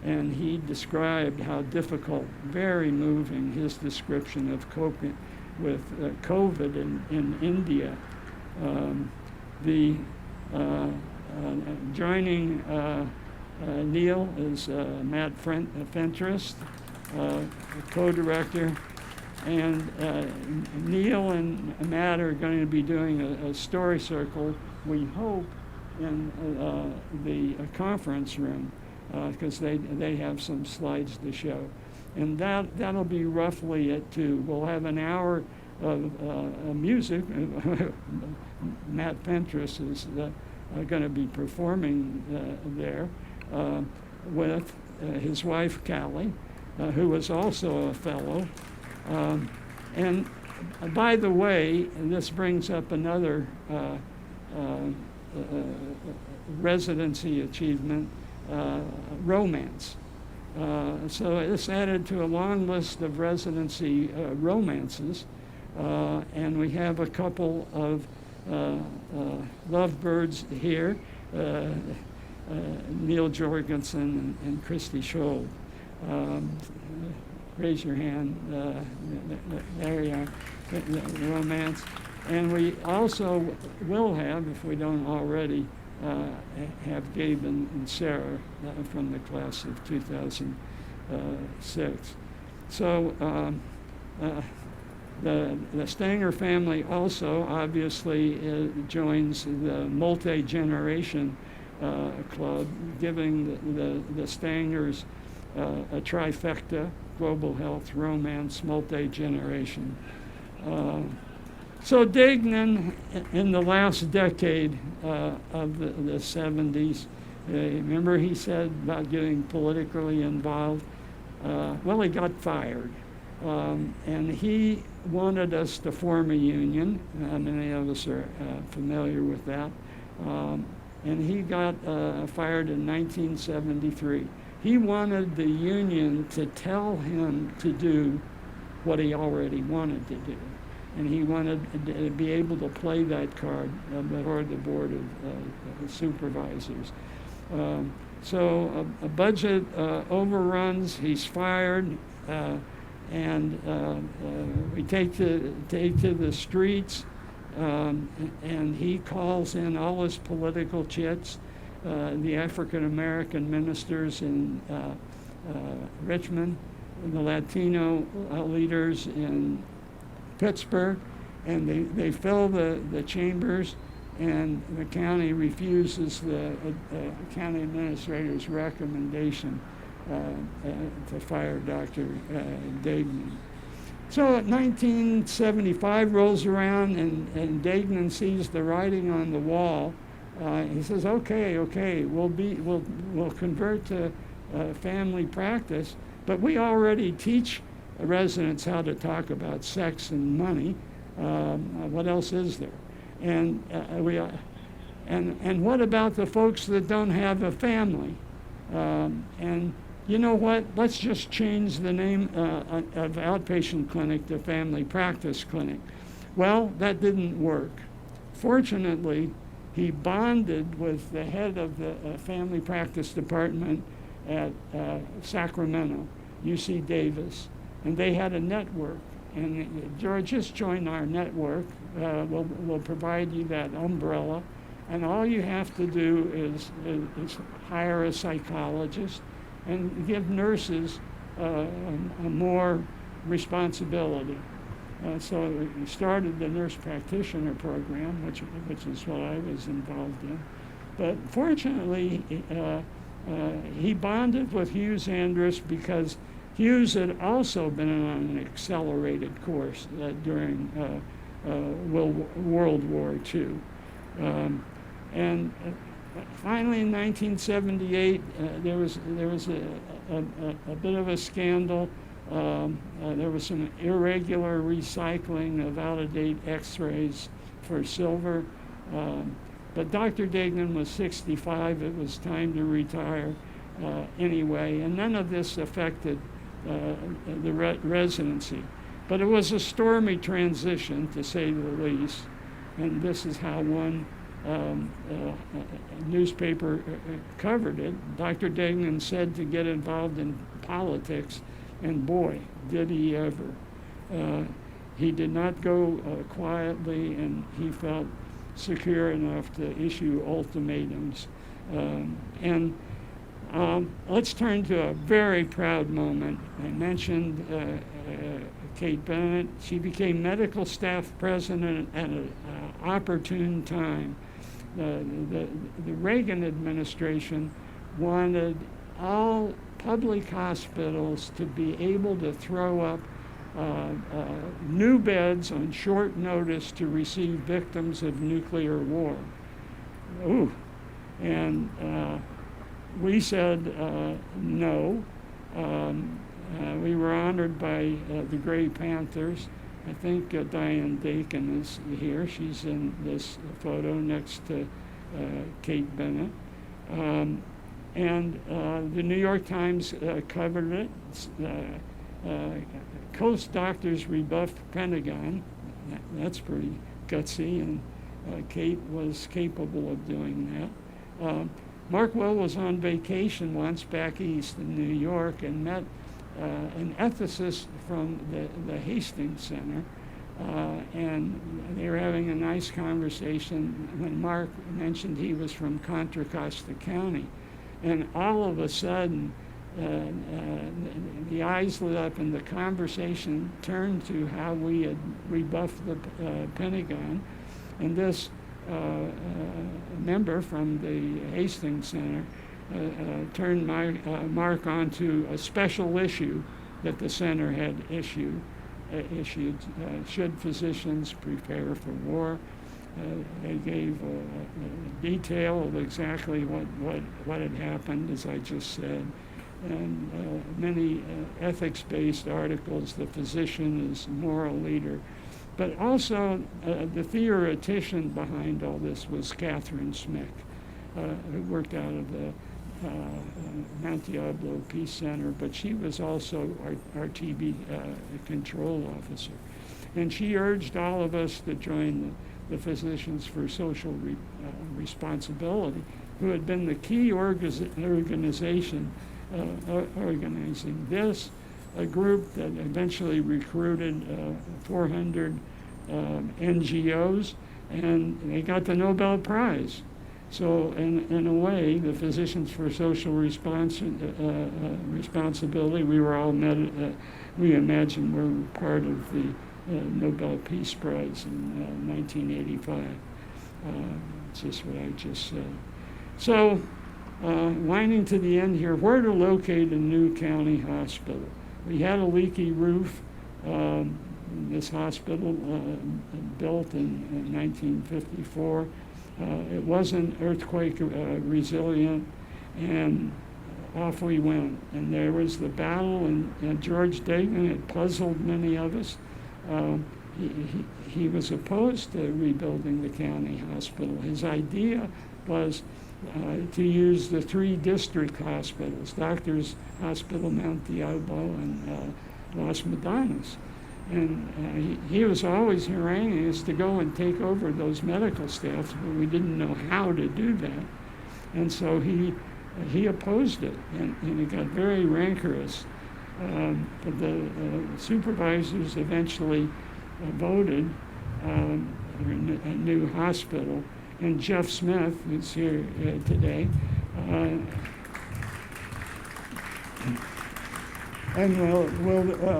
And he described how difficult, very moving, his description of coping with COVID in India. Joining Neil is Matt Fentress, co-director, and Neil and Matt are going to be doing a story circle, we hope, in the conference room, because they have some slides to show. And that'll be roughly at 2. We'll have an hour of music. Matt Fentress is going to be performing there with his wife, Callie, who was also a fellow. And by the way, this brings up another residency achievement, romance. So it's added to a long list of residency romances, and we have a couple of lovebirds here, Neil Jorgensen and Christy Scholl. Raise your hand. There you are, the romance. And we also will have, if we don't already, have Gabe and Sarah from the class of 2006. So the Stanger family also obviously joins the multi-generation club, giving the Stangers a trifecta: global health, romance, multi-generation. So Degnan, in the last decade of the 70s, remember he said about getting politically involved? Well, he got fired. And he wanted us to form a union. Many of us are familiar with that. And he got fired in 1973. He wanted the union to tell him to do what he already wanted to do. And he wanted to be able to play that card before the board of supervisors. So a budget overruns, he's fired, and we take to the streets, and he calls in all his political chits, the African American ministers in Richmond, the Latino leaders in Pittsburgh, and they fill the chambers, and the county refuses the county administrator's recommendation to fire Dr. Degnan. So 1975 rolls around, and Degnan sees the writing on the wall. He says, "Okay, we'll convert to family practice, but we already teach residents how to talk about sex and money. What else is there? And what about the folks that don't have a family? And you know what? Let's just change the name of outpatient clinic to family practice clinic." Well, that didn't work. Fortunately, he bonded with the head of the family practice department at Sacramento, UC Davis, and they had a network. And George, just join our network. We'll provide you that umbrella, and all you have to do is hire a psychologist and give nurses more responsibility. So we started the nurse practitioner program, which is what I was involved in. But fortunately, he bonded with Hughes Andrus because Hughes had also been on an accelerated course during World War II. And finally, in 1978, there was a bit of a scandal. There was some irregular recycling of out-of-date X-rays for silver. But Dr. Degnan was 65. It was time to retire anyway, and none of this affected the residency. But it was a stormy transition, to say the least, and this is how one newspaper covered it. Dr. Degnan said to get involved in politics, and boy, did he ever. He did not go quietly, and he felt secure enough to issue ultimatums. Let's turn to a very proud moment. I mentioned Kate Bennett. She became medical staff president at an opportune time. The Reagan administration wanted all public hospitals to be able to throw up new beds on short notice to receive victims of nuclear war. Ooh. And we said no. We were honored by the Gray Panthers. I think Diane Dakin is here. She's in this photo next to Kate Bennett. And the New York Times covered it. Coast doctors rebuffed Pentagon. That's pretty gutsy, and Kate was capable of doing that. Mark Will was on vacation once back east in New York and met an ethicist from the Hastings Center, and they were having a nice conversation when Mark mentioned he was from Contra Costa County. And all of a sudden, the eyes lit up and the conversation turned to how we had rebuffed the Pentagon. And this member from the Hastings Center turned Mark onto a special issue that the center had issued, should physicians prepare for war. They gave a detail of exactly what had happened, as I just said, and many ethics-based articles. The physician is moral leader. But also, the theoretician behind all this was Catherine Smick, who worked out of the Mount Diablo Peace Center, but she was also our TB control officer. And she urged all of us to join the Physicians for Social Responsibility, who had been the key organization organizing this, a group that eventually recruited 400 NGOs, and they got the Nobel Prize. So in a way, the Physicians for Social Responsibility, we were all we imagined were part of the Nobel Peace Prize in 1985. It's just what I just said. So, winding to the end here, where to locate a new county hospital? We had a leaky roof. This hospital built in 1954. It wasn't earthquake resilient, and off we went. And there was the battle, and George Degnan, it puzzled many of us. He was opposed to rebuilding the county hospital. His idea was to use the 3 district hospitals, Doctors Hospital Mount Diablo and Las Medanas. And he was always haranguing us to go and take over those medical staffs, but we didn't know how to do that. And so he opposed it, and it got very rancorous. But the supervisors eventually voted for a new hospital, and Jeff Smith, who's here today, and will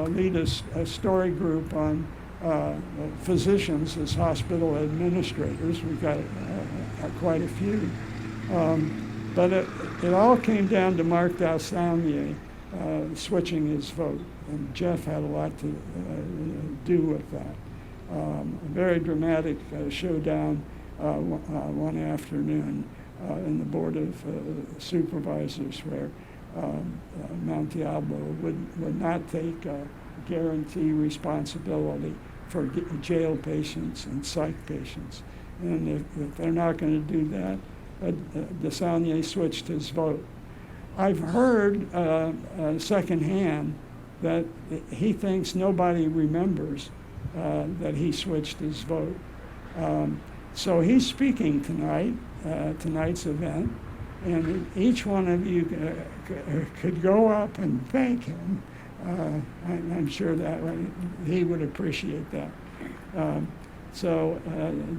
lead a story group on physicians as hospital administrators. We've got quite a few. But it all came down to Marc Desaulniers switching his vote, and Jeff had a lot to do with that. A very dramatic showdown one afternoon in the Board of Supervisors where Mount Diablo would not take guarantee responsibility for jail patients and psych patients. And if they're not going to do that, Desaulniers switched his vote. I've heard secondhand that he thinks nobody remembers that he switched his vote. So he's speaking tonight, tonight's event, and each one of you could go up and thank him. I'm sure that he would appreciate that. So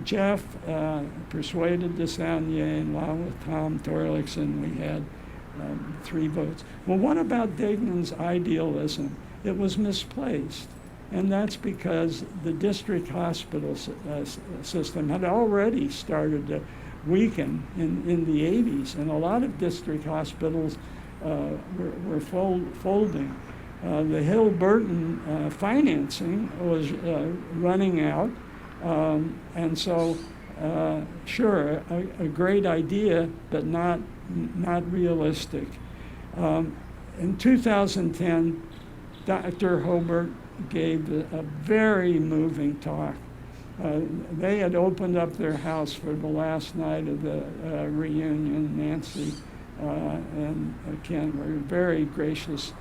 Jeff persuaded Desaulniers, and along with Tom Torlakson, we had 3 votes. Well, what about Degnan's idealism? It was misplaced. And that's because the district hospital system had already started to weaken in the 80s, and a lot of district hospitals were folding. The Hill-Burton financing was running out, and so sure, a great idea, but not realistic. In 2010, Dr. Hobart gave a very moving talk. They had opened up their house for the last night of the reunion. Nancy and Ken were very gracious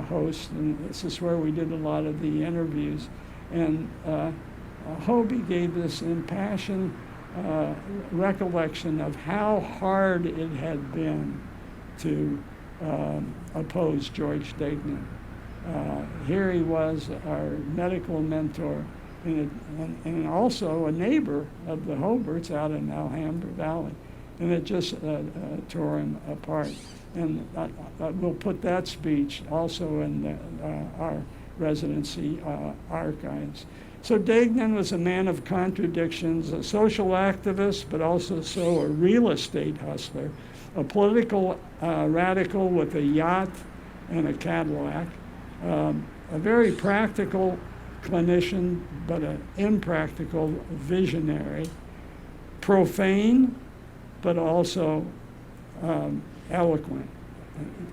hosts, and this is where we did a lot of the interviews. And Hobie gave this impassioned recollection of how hard it had been to oppose George Degnan. Here he was, our medical mentor, and also a neighbor of the Hobarts out in Alhambra Valley. And it just tore him apart. And we'll put that speech also in our residency archives. So Degnan was a man of contradictions, a social activist, but also a real estate hustler, a political radical with a yacht and a Cadillac, a very practical clinician, but an impractical visionary, profane, but also eloquent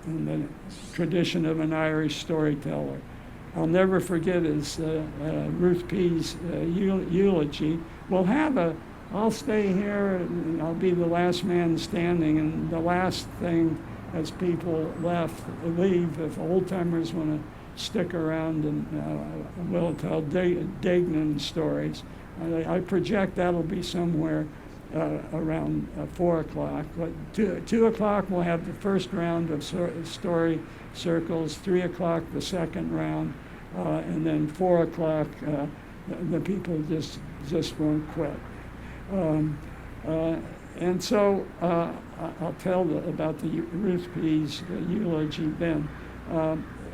in the tradition of an Irish storyteller. I'll never forget his Ruth P's eulogy. I'll stay here and I'll be the last man standing, and the last thing as people leave, if old timers want to stick around, and we'll tell Degnan stories. I project that'll be somewhere around 4 o'clock. But 2 o'clock we'll have the first round of story circles, 3 o'clock the second round, and then 4 o'clock the people just won't quit. And so I'll tell about the Ruth P's eulogy then.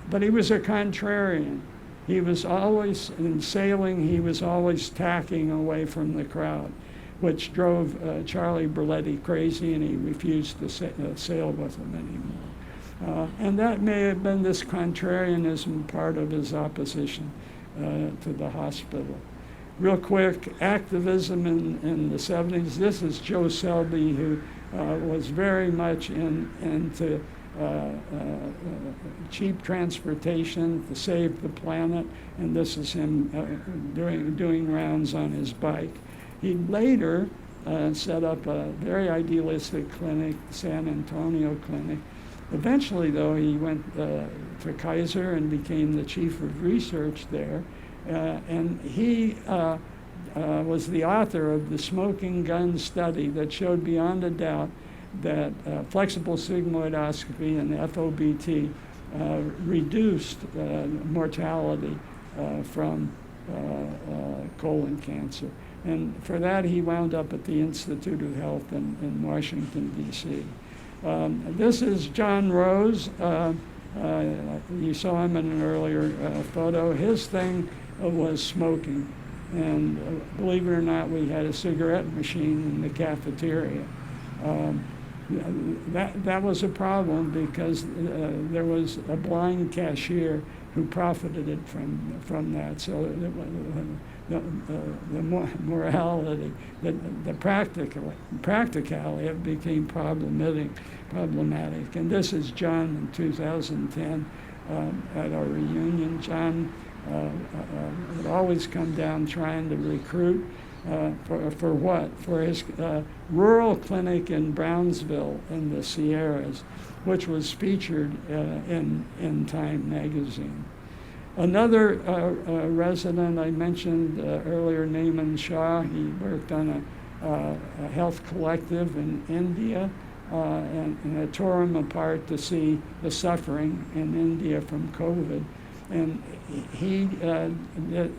But he was a contrarian. He was always, in sailing, he was always tacking away from the crowd, which drove Charlie Berletti crazy, and he refused to sail with him anymore. And that may have been this contrarianism part of his opposition to the hospital. Real quick, activism in the 70s. This is Joe Selby, who was very much into cheap transportation to save the planet, and this is him doing rounds on his bike. He later set up a very idealistic clinic, San Antonio Clinic. Eventually, though, he went to Kaiser and became the chief of research there. And he was the author of the smoking gun study that showed beyond a doubt that flexible sigmoidoscopy and FOBT reduced mortality from colon cancer. And for that, he wound up at the Institute of Health in Washington, D.C. This is John Rose. You saw him in an earlier photo. His thing was smoking. And believe it or not, we had a cigarette machine in the cafeteria. That was a problem because there was a blind cashier who profited from that. So the morality, the practicality, it became problematic. And this is John in 2010 at our reunion. John would always come down trying to recruit for what? For his rural clinic in Brownsville in the Sierras, which was featured in Time magazine. Another resident I mentioned earlier, Naaman Shah, he worked on a health collective in India, and it tore him apart to see the suffering in India from COVID. And he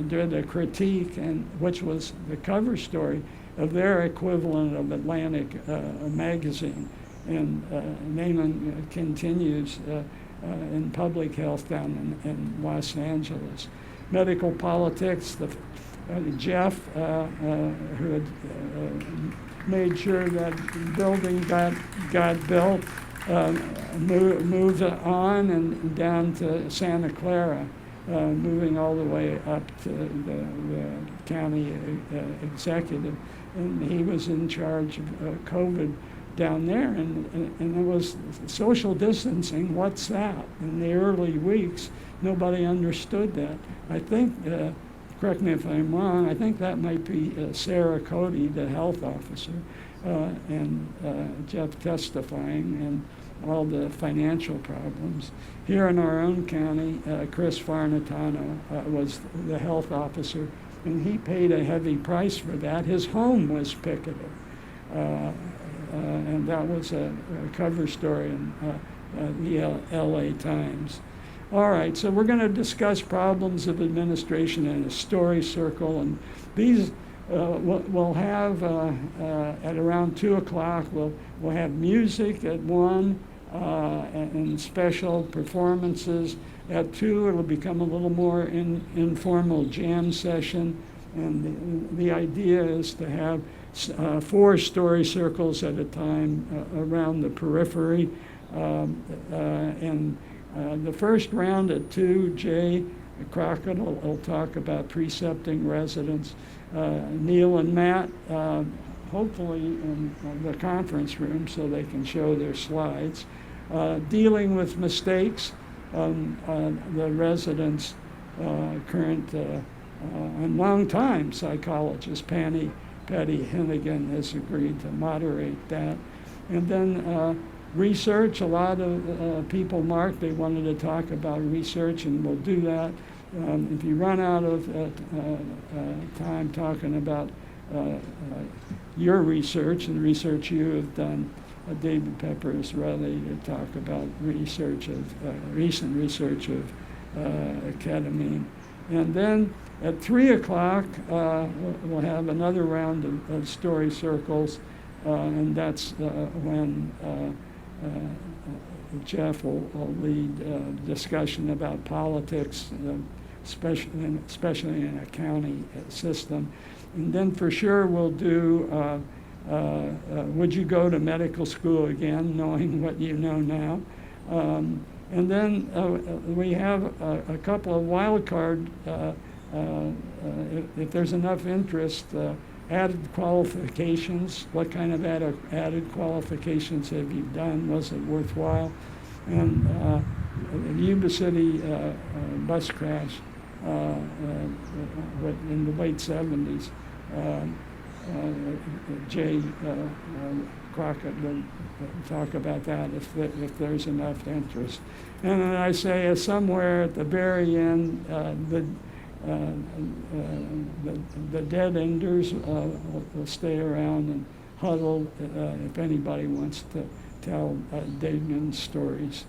did a critique, which was the cover story of their equivalent of Atlantic magazine. And Naaman continues in public health down in Los Angeles. Medical politics, Jeff, who had made sure that building got built, moved on and down to Santa Clara, moving all the way up to the county executive. And he was in charge of COVID down there, and it was social distancing. What's that? In the early weeks, nobody understood that. I think, correct me if I'm wrong, I think that might be Sarah Cody, the health officer, and Jeff testifying, and all the financial problems. Here in our own county, Chris Farnatano was the health officer, and he paid a heavy price for that. His home was picketed. And that was a cover story in the LA Times. All right, so we're going to discuss problems of administration in a story circle, and these we'll have at around 2 o'clock. We'll have music at 1 and special performances. At 2, it'll become a little more informal jam session, and the idea is to have 4 story circles at a time around the periphery. And the first round at 2, Jay Crockett will talk about precepting residents. Neil and Matt, hopefully in the conference room so they can show their slides. Dealing with mistakes, the residents' current and long-time psychologist, Patty Hennigan, has agreed to moderate that. And then research, a lot of people marked they wanted to talk about research, and we'll do that. If you run out of time talking about your research and research you have done, David Pepper is ready to talk about recent research of ketamine. And then at 3 o'clock, we'll have another round of story circles, and that's when Jeff will lead discussion about politics, especially in a county system. And then for sure we'll do, would you go to medical school again, knowing what you know now? And then we have a couple of wild card, if there's enough interest, added qualifications. What kind of added qualifications have you done? Was it worthwhile? And the Yuba City bus crash in the late 70s, Jay Crockett will talk about that if there's enough interest. And then I say somewhere at the very end, the dead enders will stay around and huddle if anybody wants to tell Degnan stories.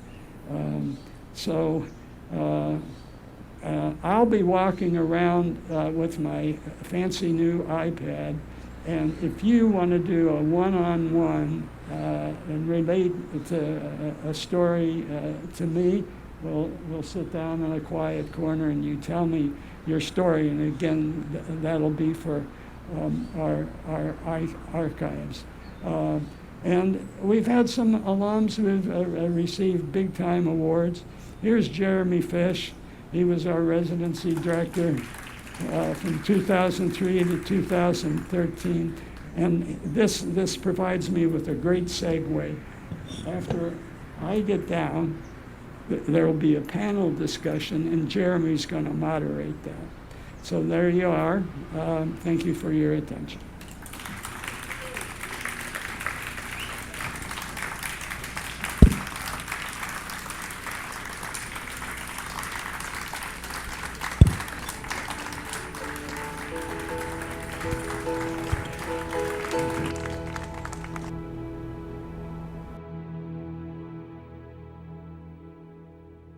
I'll be walking around with my fancy new iPad, and if you want to do a one-on-one and relate to a story to me, we'll sit down in a quiet corner and you tell me your story. And again, that'll be for our archives. And we've had some alums who have received big-time awards. Here's Jeremy Fish. He was our residency director from 2003 to 2013. And this provides me with a great segue. After I get down, there will be a panel discussion, and Jeremy's going to moderate that. So there you are. Thank you for your attention.